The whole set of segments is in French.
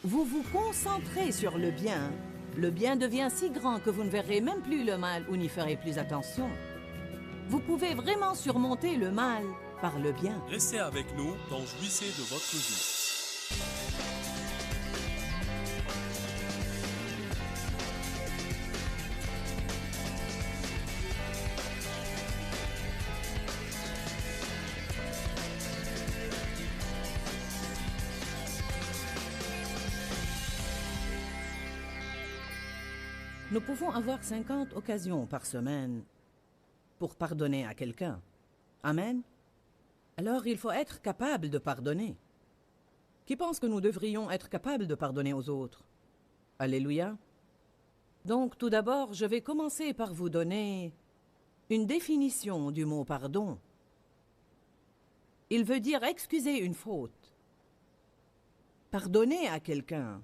vous vous concentrez sur le bien devient si grand que vous ne verrez même plus le mal ou n'y ferez plus attention. Vous pouvez vraiment surmonter le mal par le bien. Restez avec nous dans Jouissez de votre vie. Nous pouvons avoir 50 occasions par semaine pour pardonner à quelqu'un. Amen. Alors il faut être capable de pardonner. Qui pense que nous devrions être capables de pardonner aux autres? Alléluia. Donc tout d'abord, je vais commencer par vous donner une définition du mot pardon. Il veut dire excuser une faute. Pardonner à quelqu'un.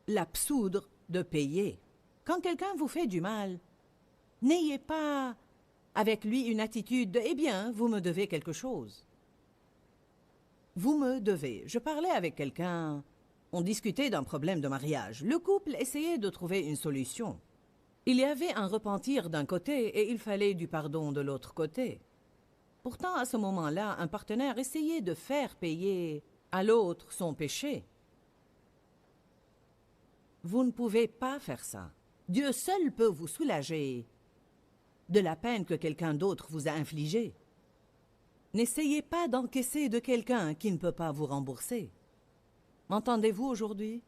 L'absoudre de payer. Quand quelqu'un vous fait du mal, n'ayez pas avec lui une attitude de « Eh bien, vous me devez quelque chose ». Vous me devez. Je parlais avec quelqu'un, on discutait d'un problème de mariage. Le couple essayait de trouver une solution. Il y avait un repentir d'un côté et il fallait du pardon de l'autre côté. Pourtant, à ce moment-là, un partenaire essayait de faire payer à l'autre son péché. Vous ne pouvez pas faire ça. Dieu seul peut vous soulager de la peine que quelqu'un d'autre vous a infligée. N'essayez pas d'encaisser de quelqu'un qui ne peut pas vous rembourser. M'entendez-vous aujourd'hui?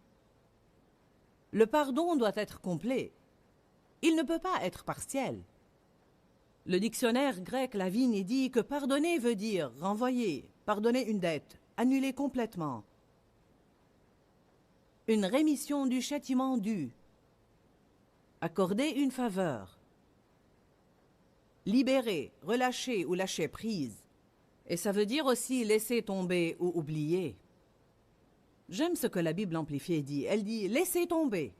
Le pardon doit être complet. Il ne peut pas être partiel. Le dictionnaire grec Lavigne dit que pardonner veut dire renvoyer, pardonner une dette, annuler complètement. Une rémission du châtiment dû, accorder une faveur, libérer, relâcher ou lâcher prise. Et ça veut dire aussi laisser tomber ou oublier. J'aime ce que la Bible amplifiée dit. Elle dit « laisser tomber ».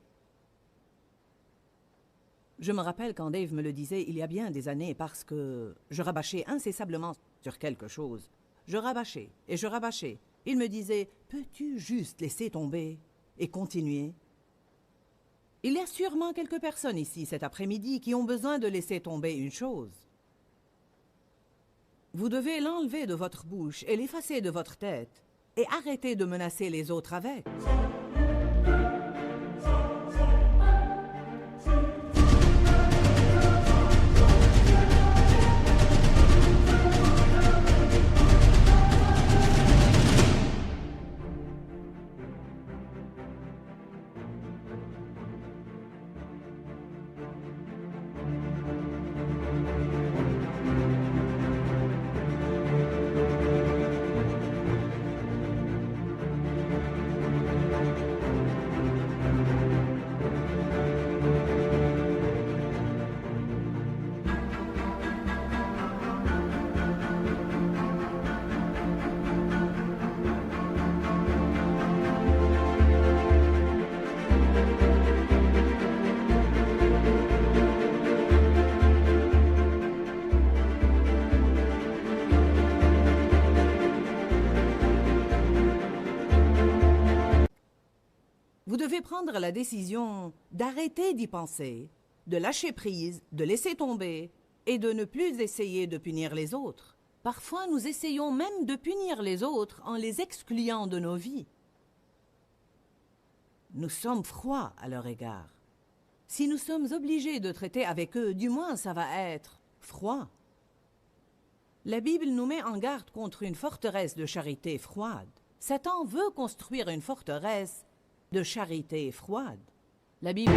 Je me rappelle quand Dave me le disait il y a bien des années parce que je rabâchais incessablement sur quelque chose. Je rabâchais et je rabâchais. Il me disait « peux-tu juste laisser tomber ?» et continuer. Il y a sûrement quelques personnes ici cet après-midi qui ont besoin de laisser tomber une chose. Vous devez l'enlever de votre bouche et l'effacer de votre tête et arrêter de menacer les autres avec. Vous devez prendre la décision d'arrêter d'y penser, de lâcher prise, de laisser tomber et de ne plus essayer de punir les autres. Parfois, nous essayons même de punir les autres en les excluant de nos vies. Nous sommes froids à leur égard. Si nous sommes obligés de traiter avec eux, du moins ça va être froid. La Bible nous met en garde contre une forteresse de charité froide. Satan veut construire une forteresse de charité froide. La Bible...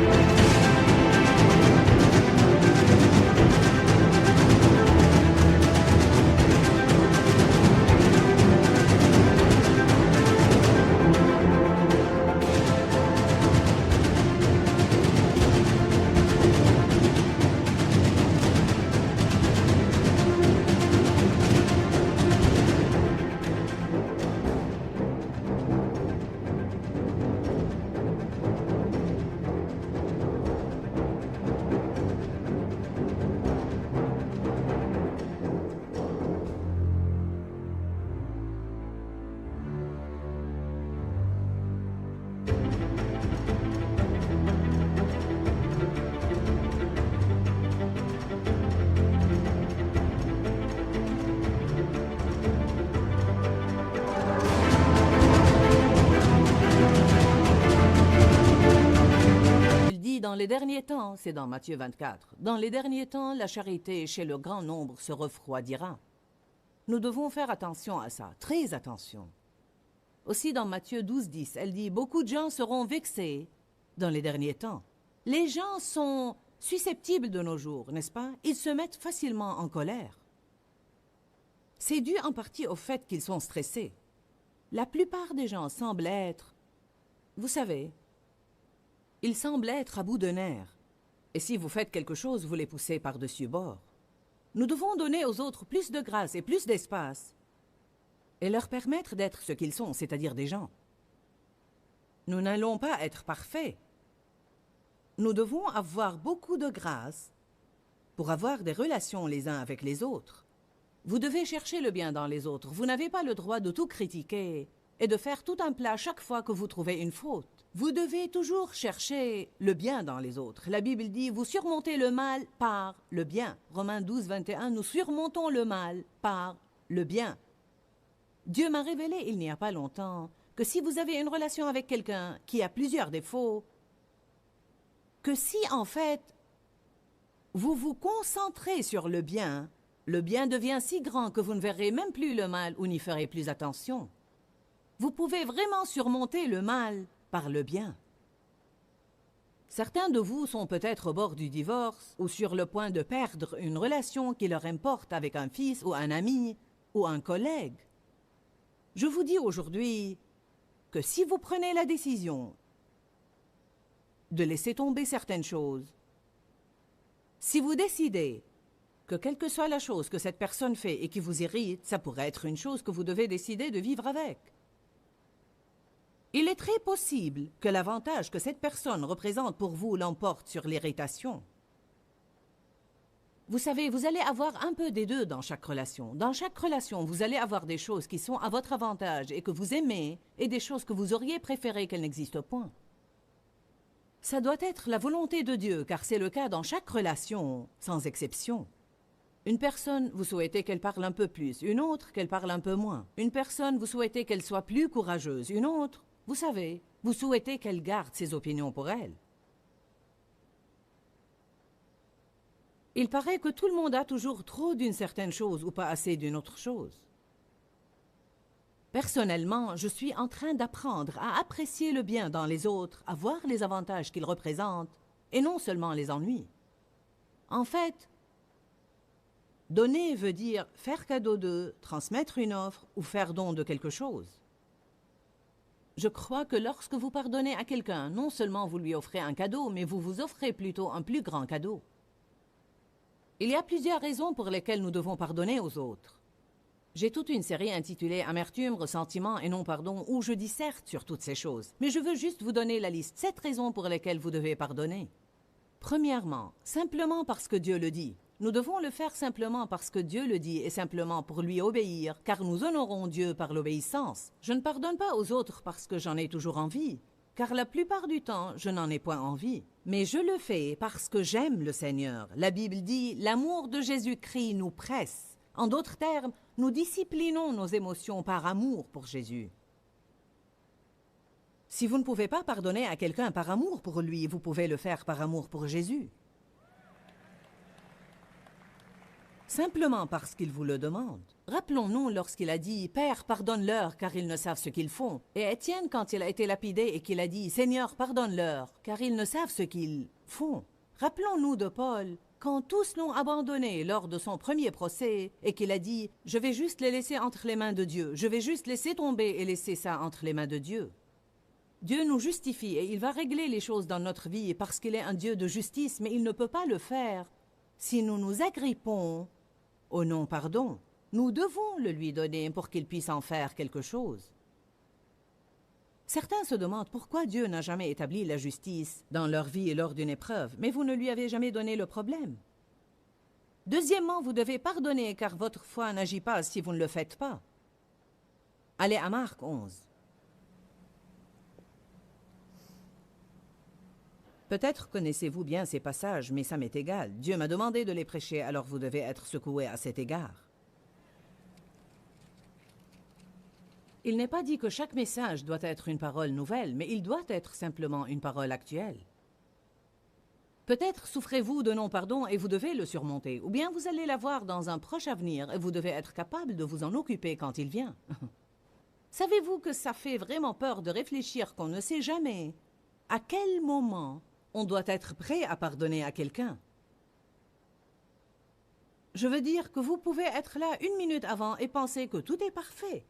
dans les derniers temps, c'est dans Matthieu 24, dans les derniers temps, la charité chez le grand nombre se refroidira. Nous devons faire attention à ça, très attention. Aussi dans Matthieu 12, 10, elle dit « Beaucoup de gens seront vexés dans les derniers temps. » Les gens sont susceptibles de nos jours, n'est-ce pas? Ils se mettent facilement en colère. C'est dû en partie au fait qu'ils sont stressés. La plupart des gens semblent être, vous savez, ils semblent être à bout de nerfs. Et si vous faites quelque chose, vous les poussez par-dessus bord. Nous devons donner aux autres plus de grâce et plus d'espace et leur permettre d'être ce qu'ils sont, c'est-à-dire des gens. Nous n'allons pas être parfaits. Nous devons avoir beaucoup de grâce pour avoir des relations les uns avec les autres. Vous devez chercher le bien dans les autres. Vous n'avez pas le droit de tout critiquer et de faire tout un plat chaque fois que vous trouvez une faute. Vous devez toujours chercher le bien dans les autres. La Bible dit « Vous surmontez le mal par le bien ». Romains 12, 21, nous surmontons le mal par le bien. Dieu m'a révélé il n'y a pas longtemps que si vous avez une relation avec quelqu'un qui a plusieurs défauts, que si en fait vous vous concentrez sur le bien devient si grand que vous ne verrez même plus le mal ou n'y ferez plus attention. Vous pouvez vraiment surmonter le mal par le bien. Certains de vous sont peut-être au bord du divorce ou sur le point de perdre une relation qui leur importe avec un fils ou un ami ou un collègue. Je vous dis aujourd'hui que si vous prenez la décision de laisser tomber certaines choses, si vous décidez que quelle que soit la chose que cette personne fait et qui vous irrite, ça pourrait être une chose que vous devez décider de vivre avec. Il est très possible que l'avantage que cette personne représente pour vous l'emporte sur l'irritation. Vous savez, vous allez avoir un peu des deux dans chaque relation. Dans chaque relation, vous allez avoir des choses qui sont à votre avantage et que vous aimez et des choses que vous auriez préféré qu'elles n'existent point. Ça doit être la volonté de Dieu, car c'est le cas dans chaque relation, sans exception. Une personne, vous souhaitez qu'elle parle un peu plus, une autre, qu'elle parle un peu moins. Une personne, vous souhaitez qu'elle soit plus courageuse, une autre, vous savez, vous souhaitez qu'elle garde ses opinions pour elle. Il paraît que tout le monde a toujours trop d'une certaine chose ou pas assez d'une autre chose. Personnellement, je suis en train d'apprendre à apprécier le bien dans les autres, à voir les avantages qu'ils représentent, et non seulement les ennuis. En fait, donner veut dire faire cadeau de, transmettre une offre ou faire don de quelque chose. Je crois que lorsque vous pardonnez à quelqu'un, non seulement vous lui offrez un cadeau, mais vous vous offrez plutôt un plus grand cadeau. Il y a plusieurs raisons pour lesquelles nous devons pardonner aux autres. J'ai toute une série intitulée « Amertume, ressentiment et non-pardon » où je disserte sur toutes ces choses. Mais je veux juste vous donner la liste 7 raisons pour lesquelles vous devez pardonner. Premièrement, simplement parce que Dieu le dit. Nous devons le faire simplement parce que Dieu le dit et simplement pour lui obéir, car nous honorons Dieu par l'obéissance. Je ne pardonne pas aux autres parce que j'en ai toujours envie, car la plupart du temps, je n'en ai point envie. Mais je le fais parce que j'aime le Seigneur. La Bible dit « L'amour de Jésus-Christ nous presse ». En d'autres termes, nous disciplinons nos émotions par amour pour Jésus. Si vous ne pouvez pas pardonner à quelqu'un par amour pour lui, vous pouvez le faire par amour pour Jésus. Simplement parce qu'il vous le demande. Rappelons-nous lorsqu'il a dit « Père, pardonne-leur, car ils ne savent ce qu'ils font ». Et Étienne, quand il a été lapidé et qu'il a dit « Seigneur, pardonne-leur, car ils ne savent ce qu'ils font ». Rappelons-nous de Paul, quand tous l'ont abandonné lors de son premier procès et qu'il a dit « Je vais juste les laisser entre les mains de Dieu, je vais juste laisser tomber et laisser ça entre les mains de Dieu ». Dieu nous justifie et il va régler les choses dans notre vie parce qu'il est un Dieu de justice, mais il ne peut pas le faire si nous nous agrippons au non-pardon. Nous devons le lui donner pour qu'il puisse en faire quelque chose. Certains se demandent pourquoi Dieu n'a jamais établi la justice dans leur vie et lors d'une épreuve, mais vous ne lui avez jamais donné le problème. Deuxièmement, vous devez pardonner car votre foi n'agit pas si vous ne le faites pas. Allez à Marc 11. Peut-être connaissez-vous bien ces passages, mais ça m'est égal. Dieu m'a demandé de les prêcher, alors vous devez être secoué à cet égard. Il n'est pas dit que chaque message doit être une parole nouvelle, mais il doit être simplement une parole actuelle. Peut-être souffrez-vous de non-pardon et vous devez le surmonter, ou bien vous allez l'avoir dans un proche avenir et vous devez être capable de vous en occuper quand il vient. Savez-vous que ça fait vraiment peur de réfléchir qu'on ne sait jamais à quel moment on doit être prêt à pardonner à quelqu'un? Je veux dire que vous pouvez être là 1 minute avant et penser que tout est parfait.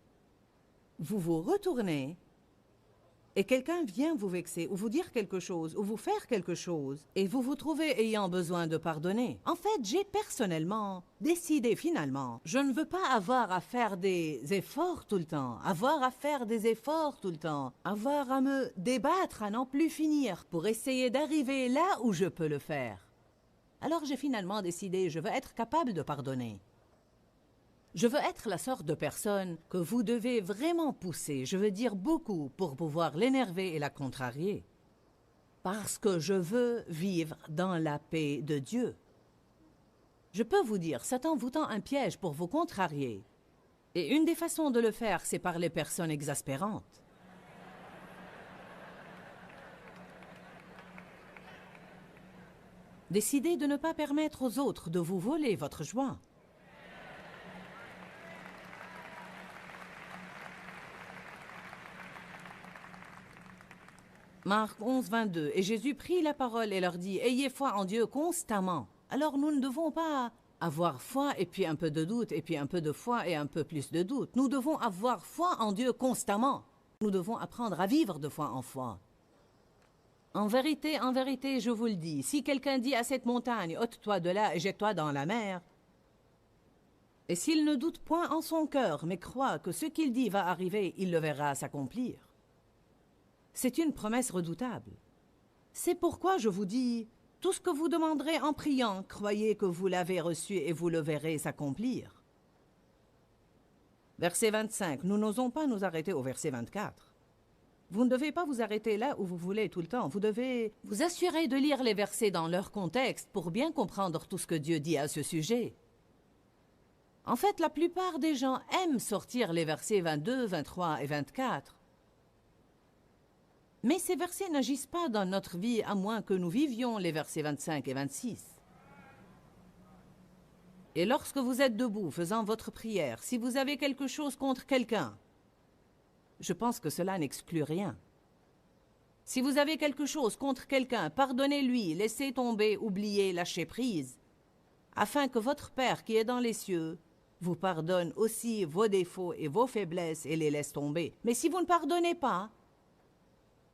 Vous vous retournez et quelqu'un vient vous vexer ou vous dire quelque chose ou vous faire quelque chose et vous vous trouvez ayant besoin de pardonner. En fait, j'ai personnellement décidé finalement, je ne veux pas avoir à faire des efforts tout le temps, avoir à me débattre à n'en plus finir pour essayer d'arriver là où je peux le faire. Alors j'ai finalement décidé, je veux être capable de pardonner. Je veux être la sorte de personne que vous devez vraiment pousser, je veux dire beaucoup, pour pouvoir l'énerver et la contrarier. Parce que je veux vivre dans la paix de Dieu. Je peux vous dire, Satan vous tend un piège pour vous contrarier. Et une des façons de le faire, c'est par les personnes exaspérantes. Décidez de ne pas permettre aux autres de vous voler votre joie. Marc 11, 22. Et Jésus prit la parole et leur dit, « Ayez foi en Dieu constamment. » Alors nous ne devons pas avoir foi et puis un peu de doute et puis un peu de foi et un peu plus de doute. Nous devons avoir foi en Dieu constamment. Nous devons apprendre à vivre de foi en foi. En vérité, je vous le dis, si quelqu'un dit à cette montagne, « Ôte-toi de là et jette-toi dans la mer », et s'il ne doute point en son cœur, mais croit que ce qu'il dit va arriver, il le verra s'accomplir. C'est une promesse redoutable. C'est pourquoi je vous dis, tout ce que vous demanderez en priant, croyez que vous l'avez reçu et vous le verrez s'accomplir. Verset 25, nous n'osons pas nous arrêter au verset 24. Vous ne devez pas vous arrêter là où vous voulez tout le temps. Vous devez vous assurer de lire les versets dans leur contexte pour bien comprendre tout ce que Dieu dit à ce sujet. En fait, la plupart des gens aiment sortir les versets 22, 23 et 24. Mais ces versets n'agissent pas dans notre vie à moins que nous vivions les versets 25 et 26. Et lorsque vous êtes debout faisant votre prière, si vous avez quelque chose contre quelqu'un, je pense que cela n'exclut rien. Si vous avez quelque chose contre quelqu'un, pardonnez-lui, laissez tomber, oubliez, lâchez prise, afin que votre Père qui est dans les cieux vous pardonne aussi vos défauts et vos faiblesses et les laisse tomber. Mais si vous ne pardonnez pas,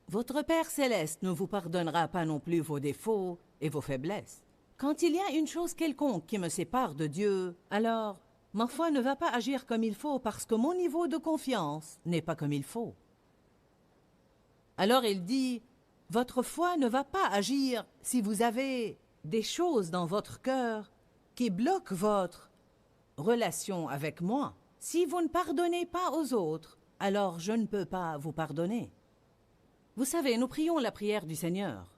votre Père céleste ne vous pardonnera pas non plus vos défauts et vos faiblesses. Quand il y a une chose quelconque qui me sépare de Dieu, alors ma foi ne va pas agir comme il faut parce que mon niveau de confiance n'est pas comme il faut. Alors il dit, votre foi ne va pas agir si vous avez des choses dans votre cœur qui bloquent votre relation avec moi. Si vous ne pardonnez pas aux autres, alors je ne peux pas vous pardonner. Vous savez, nous prions la prière du Seigneur.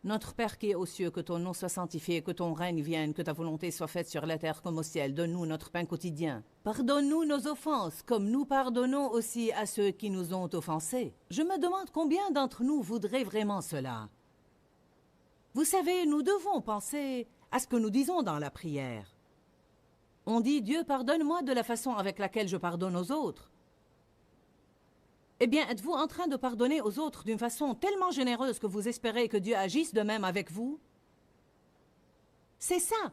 Notre Père qui est aux cieux, que ton nom soit sanctifié, que ton règne vienne, que ta volonté soit faite sur la terre comme au ciel. Donne-nous notre pain quotidien. Pardonne-nous nos offenses, comme nous pardonnons aussi à ceux qui nous ont offensés. Je me demande combien d'entre nous voudraient vraiment cela. Vous savez, nous devons penser à ce que nous disons dans la prière. On dit « Dieu, pardonne-moi de la façon avec laquelle je pardonne aux autres ». Eh bien, êtes-vous en train de pardonner aux autres d'une façon tellement généreuse que vous espérez que Dieu agisse de même avec vous? C'est ça.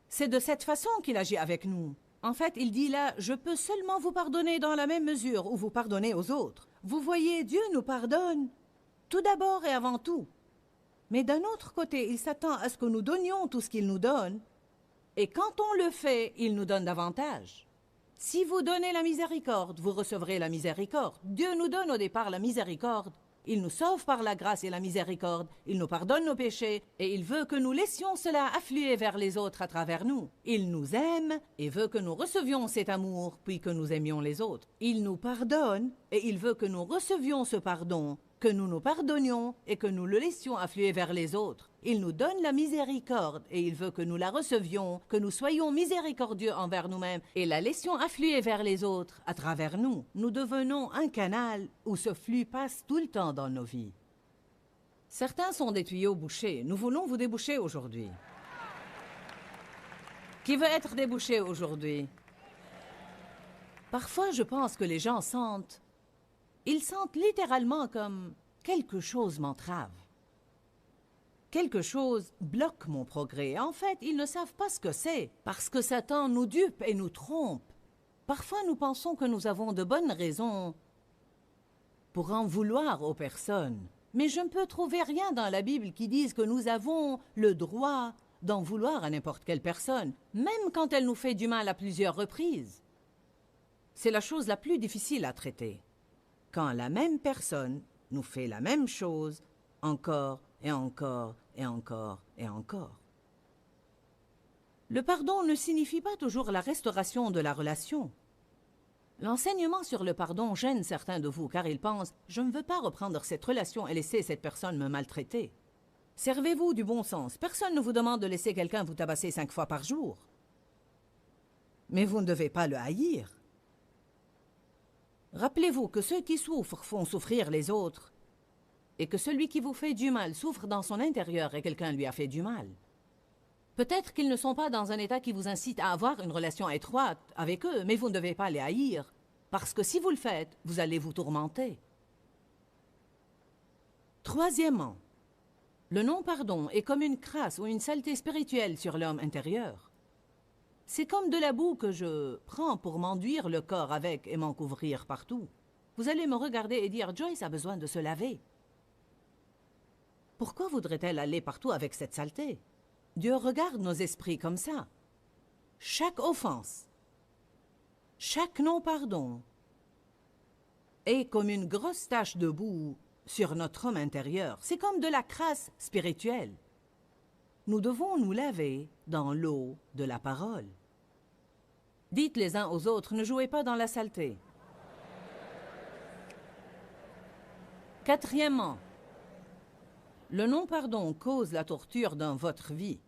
C'est de cette façon qu'il agit avec nous. En fait, il dit là, je peux seulement vous pardonner dans la même mesure où vous pardonnez aux autres. Vous voyez, Dieu nous pardonne, tout d'abord et avant tout. Mais d'un autre côté, il s'attend à ce que nous donnions tout ce qu'il nous donne. Et quand on le fait, il nous donne davantage. Si vous donnez la miséricorde, vous recevrez la miséricorde. Dieu nous donne au départ la miséricorde. Il nous sauve par la grâce et la miséricorde. Il nous pardonne nos péchés et il veut que nous laissions cela affluer vers les autres à travers nous. Il nous aime et veut que nous recevions cet amour puis que nous aimions les autres. Il nous pardonne et il veut que nous recevions ce pardon, que nous nous pardonnions et que nous le laissions affluer vers les autres. Il nous donne la miséricorde et il veut que nous la recevions, que nous soyons miséricordieux envers nous-mêmes et la laissions affluer vers les autres à travers nous. Nous devenons un canal où ce flux passe tout le temps dans nos vies. Certains sont des tuyaux bouchés. Nous voulons vous déboucher aujourd'hui. Qui veut être débouché aujourd'hui? Parfois, je pense que les gens sentent... Ils sentent littéralement comme quelque chose m'entrave. Quelque chose bloque mon progrès. En fait, ils ne savent pas ce que c'est, parce que Satan nous dupe et nous trompe. Parfois, nous pensons que nous avons de bonnes raisons pour en vouloir aux personnes. Mais je ne peux trouver rien dans la Bible qui dise que nous avons le droit d'en vouloir à n'importe quelle personne, même quand elle nous fait du mal à plusieurs reprises. C'est la chose la plus difficile à traiter. Quand la même personne nous fait la même chose, encore et encore et encore et encore. Le pardon ne signifie pas toujours la restauration de la relation. L'enseignement sur le pardon gêne certains de vous car ils pensent « Je ne veux pas reprendre cette relation et laisser cette personne me maltraiter ». Servez-vous du bon sens. Personne ne vous demande de laisser quelqu'un vous tabasser 5 fois par jour. Mais vous ne devez pas le haïr. Rappelez-vous que ceux qui souffrent font souffrir les autres et que celui qui vous fait du mal souffre dans son intérieur et quelqu'un lui a fait du mal. Peut-être qu'ils ne sont pas dans un état qui vous incite à avoir une relation étroite avec eux, mais vous ne devez pas les haïr, parce que si vous le faites, vous allez vous tourmenter. Troisièmement, le non-pardon est comme une crasse ou une saleté spirituelle sur l'homme intérieur. C'est comme de la boue que je prends pour m'enduire le corps avec et m'en couvrir partout. Vous allez me regarder et dire « Joyce a besoin de se laver ». Pourquoi voudrait-elle aller partout avec cette saleté? Dieu regarde nos esprits comme ça. Chaque offense, chaque non-pardon est comme une grosse tache de boue sur notre homme intérieur. C'est comme de la crasse spirituelle. Nous devons nous laver dans l'eau de la parole. Dites les uns aux autres, ne jouez pas dans la saleté. Quatrièmement, le non-pardon cause la torture dans votre vie.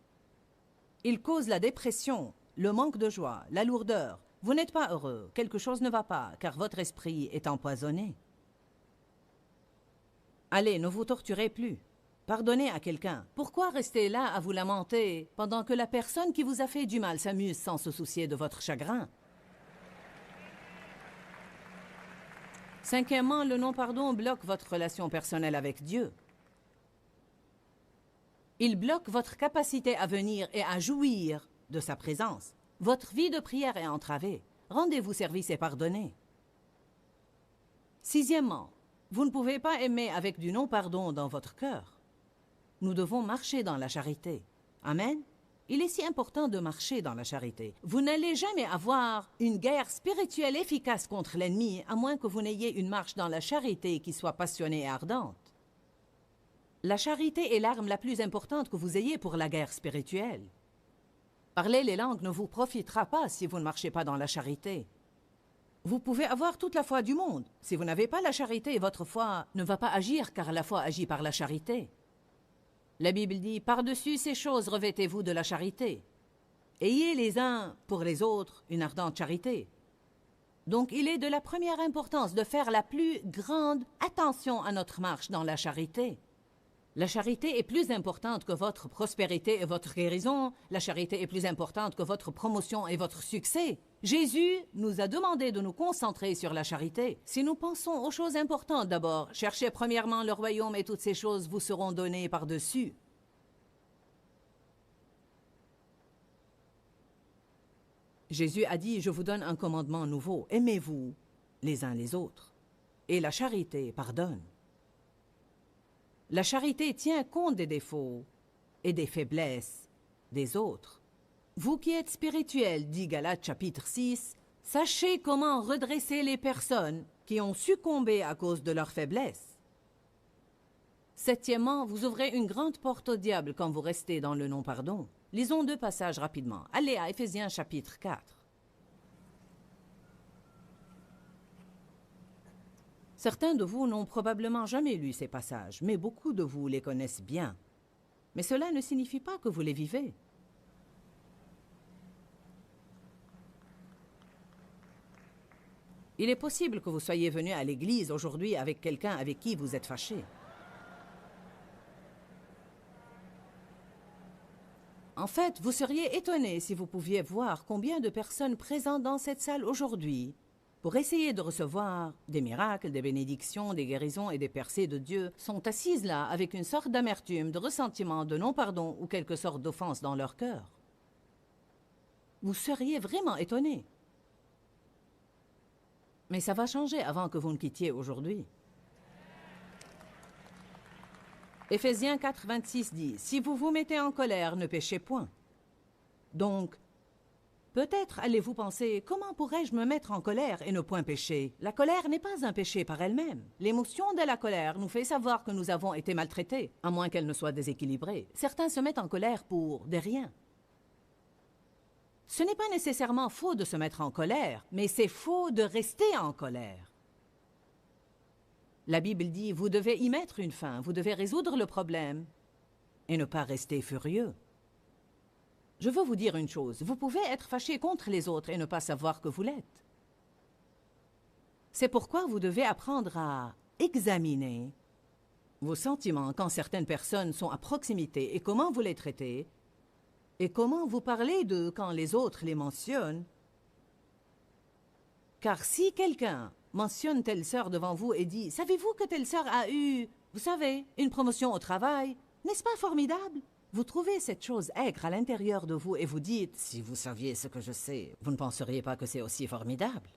Il cause la dépression, le manque de joie, la lourdeur. Vous n'êtes pas heureux, quelque chose ne va pas, car votre esprit est empoisonné. Allez, ne vous torturez plus. Pardonnez à quelqu'un. Pourquoi rester là à vous lamenter pendant que la personne qui vous a fait du mal s'amuse sans se soucier de votre chagrin? Cinquièmement, le non-pardon bloque votre relation personnelle avec Dieu. Il bloque votre capacité à venir et à jouir de sa présence. Votre vie de prière est entravée. Rendez-vous service et pardonnez. Sixièmement, vous ne pouvez pas aimer avec du non-pardon dans votre cœur. Nous devons marcher dans la charité. Amen. Il est si important de marcher dans la charité. Vous n'allez jamais avoir une guerre spirituelle efficace contre l'ennemi, à moins que vous n'ayez une marche dans la charité qui soit passionnée et ardente. La charité est l'arme la plus importante que vous ayez pour la guerre spirituelle. Parler les langues ne vous profitera pas si vous ne marchez pas dans la charité. Vous pouvez avoir toute la foi du monde. Si vous n'avez pas la charité, votre foi ne va pas agir, car la foi agit par la charité. La Bible dit, par-dessus ces choses, revêtez-vous de la charité. Ayez les uns pour les autres une ardente charité. Donc, il est de la première importance de faire la plus grande attention à notre marche dans la charité. La charité est plus importante que votre prospérité et votre guérison. La charité est plus importante que votre promotion et votre succès. Jésus nous a demandé de nous concentrer sur la charité. Si nous pensons aux choses importantes d'abord, cherchez premièrement le royaume et toutes ces choses vous seront données par-dessus. Jésus a dit, je vous donne un commandement nouveau. Aimez-vous les uns les autres. Et la charité pardonne. La charité tient compte des défauts et des faiblesses des autres. Vous qui êtes spirituels, dit Galates chapitre 6, sachez comment redresser les personnes qui ont succombé à cause de leurs faiblesses. Septièmement, vous ouvrez une grande porte au diable quand vous restez dans le non-pardon. Lisons 2 passages rapidement. Allez à Éphésiens chapitre 4. Certains de vous n'ont probablement jamais lu ces passages, mais beaucoup de vous les connaissent bien. Mais cela ne signifie pas que vous les vivez. Il est possible que vous soyez venu à l'église aujourd'hui avec quelqu'un avec qui vous êtes fâché. En fait, vous seriez étonné si vous pouviez voir combien de personnes présentes dans cette salle aujourd'hui pour essayer de recevoir des miracles, des bénédictions, des guérisons et des percées de Dieu sont assises là avec une sorte d'amertume, de ressentiment, de non-pardon ou quelque sorte d'offense dans leur cœur. Vous seriez vraiment étonné. Mais ça va changer avant que vous ne quittiez aujourd'hui. Éphésiens 4, 26 dit « Si vous vous mettez en colère, ne péchez point. » Donc, peut-être allez-vous penser « Comment pourrais-je me mettre en colère et ne point pécher ?» La colère n'est pas un péché par elle-même. L'émotion de la colère nous fait savoir que nous avons été maltraités, à moins qu'elle ne soit déséquilibrée. Certains se mettent en colère pour des riens. Ce n'est pas nécessairement faux de se mettre en colère, mais c'est faux de rester en colère. La Bible dit, vous devez y mettre une fin, vous devez résoudre le problème et ne pas rester furieux. Je veux vous dire une chose, vous pouvez être fâché contre les autres et ne pas savoir que vous l'êtes. C'est pourquoi vous devez apprendre à examiner vos sentiments quand certaines personnes sont à proximité et comment vous les traitez et comment vous parlez d'eux quand les autres les mentionnent. Car si quelqu'un mentionne telle sœur devant vous et dit « Savez-vous que telle sœur a eu, vous savez, une promotion au travail? N'est-ce pas formidable? » Vous trouvez cette chose aigre à l'intérieur de vous et vous dites « Si vous saviez ce que je sais, vous ne penseriez pas que c'est aussi formidable. »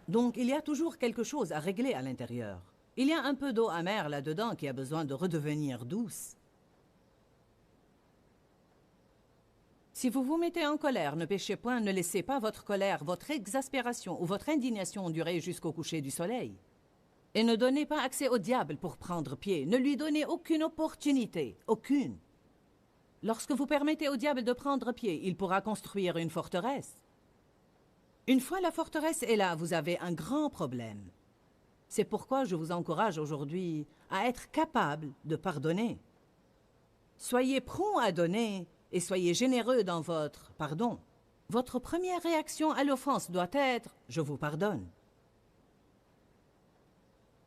Donc, il y a toujours quelque chose à régler à l'intérieur. Il y a un peu d'eau amère là-dedans qui a besoin de redevenir douce. Si vous vous mettez en colère, ne péchez point, ne laissez pas votre colère, votre exaspération ou votre indignation durer jusqu'au coucher du soleil. Et ne donnez pas accès au diable pour prendre pied. Ne lui donnez aucune opportunité, aucune. Lorsque vous permettez au diable de prendre pied, il pourra construire une forteresse. Une fois la forteresse est là, vous avez un grand problème. C'est pourquoi je vous encourage aujourd'hui à être capable de pardonner. Soyez prompt à donner et soyez généreux dans votre pardon. Votre première réaction à l'offense doit être « je vous pardonne ».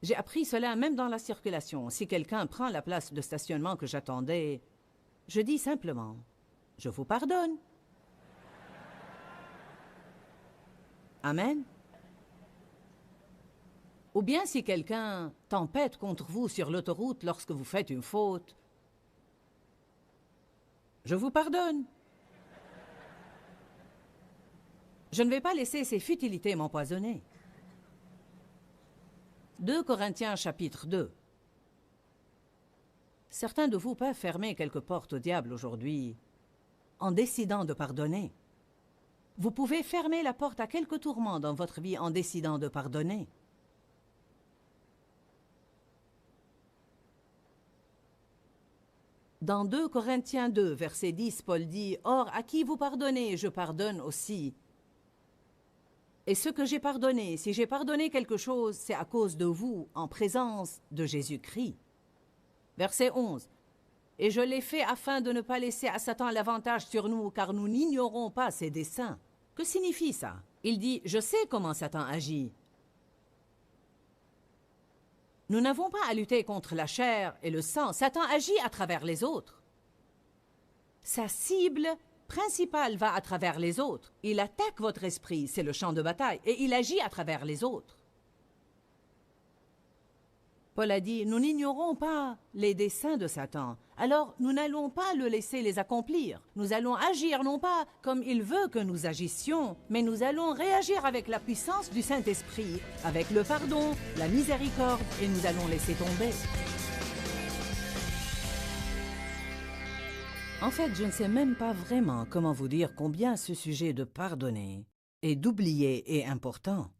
J'ai appris cela même dans la circulation. Si quelqu'un prend la place de stationnement que j'attendais, je dis simplement « je vous pardonne ». Amen. Ou bien si quelqu'un tempête contre vous sur l'autoroute lorsque vous faites une faute, je vous pardonne. Je ne vais pas laisser ces futilités m'empoisonner. 2 Corinthiens chapitre 2. Certains de vous peuvent fermer quelques portes au diable aujourd'hui en décidant de pardonner. Vous pouvez fermer la porte à quelques tourments dans votre vie en décidant de pardonner. Dans 2 Corinthiens 2, verset 10, Paul dit « Or, à qui vous pardonnez, je pardonne aussi. Et ce que j'ai pardonné, si j'ai pardonné quelque chose, c'est à cause de vous, en présence de Jésus-Christ. » Verset 11. « Et je l'ai fait afin de ne pas laisser à Satan l'avantage sur nous, car nous n'ignorons pas ses desseins. » Que signifie ça? Il dit « Je sais comment Satan agit. » Nous n'avons pas à lutter contre la chair et le sang. Satan agit à travers les autres. Sa cible principale va à travers les autres. Il attaque votre esprit, c'est le champ de bataille, et il agit à travers les autres. Paul a dit, nous n'ignorons pas les desseins de Satan, alors nous n'allons pas le laisser les accomplir. Nous allons agir non pas comme il veut que nous agissions, mais nous allons réagir avec la puissance du Saint-Esprit, avec le pardon, la miséricorde, et nous allons laisser tomber. En fait, je ne sais même pas vraiment comment vous dire combien ce sujet de pardonner et d'oublier est important.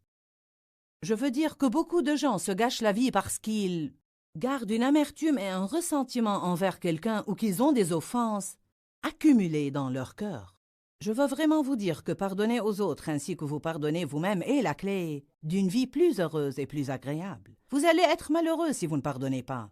Je veux dire que beaucoup de gens se gâchent la vie parce qu'ils gardent une amertume et un ressentiment envers quelqu'un ou qu'ils ont des offenses accumulées dans leur cœur. Je veux vraiment vous dire que pardonner aux autres ainsi que vous pardonnez vous-même est la clé d'une vie plus heureuse et plus agréable. Vous allez être malheureux si vous ne pardonnez pas.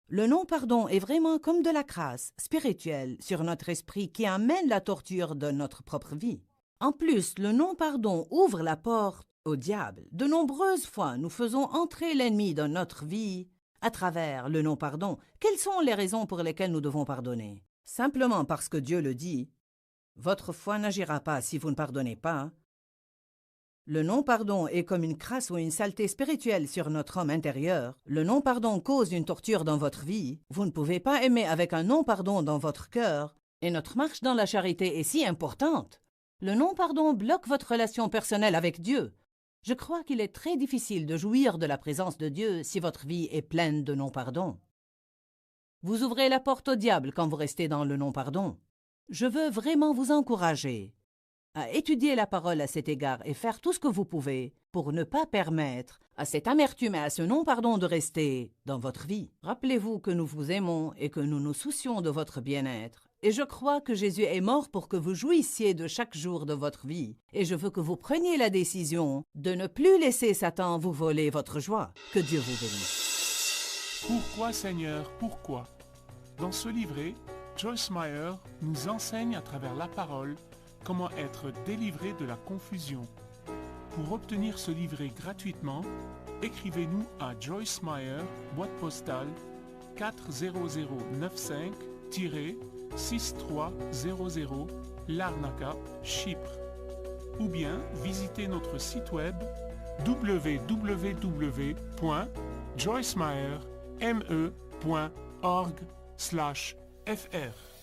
Le non-pardon est vraiment comme de la crasse spirituelle sur notre esprit qui amène la torture de notre propre vie. En plus, le non-pardon ouvre la porte au diable. De nombreuses fois, nous faisons entrer l'ennemi dans notre vie à travers le non-pardon. Quelles sont les raisons pour lesquelles nous devons pardonner? Simplement parce que Dieu le dit. Votre foi n'agira pas si vous ne pardonnez pas. Le non-pardon est comme une crasse ou une saleté spirituelle sur notre homme intérieur. Le non-pardon cause une torture dans votre vie. Vous ne pouvez pas aimer avec un non-pardon dans votre cœur. Et notre marche dans la charité est si importante. Le non-pardon bloque votre relation personnelle avec Dieu. Je crois qu'il est très difficile de jouir de la présence de Dieu si votre vie est pleine de non-pardon. Vous ouvrez la porte au diable quand vous restez dans le non-pardon. Je veux vraiment vous encourager à étudier la parole à cet égard et faire tout ce que vous pouvez pour ne pas permettre à cette amertume et à ce non-pardon de rester dans votre vie. Rappelez-vous que nous vous aimons et que nous nous soucions de votre bien-être. Et je crois que Jésus est mort pour que vous jouissiez de chaque jour de votre vie. Et je veux que vous preniez la décision de ne plus laisser Satan vous voler votre joie. Que Dieu vous bénisse. Pourquoi, Seigneur, pourquoi? Dans ce livret, Joyce Meyer nous enseigne à travers la parole comment être délivré de la confusion. Pour obtenir ce livret gratuitement, écrivez-nous à Joyce Meyer, boîte postale 40095-6300 Larnaca, Chypre. Ou bien visitez notre site web www.joycemeyer.org/fr.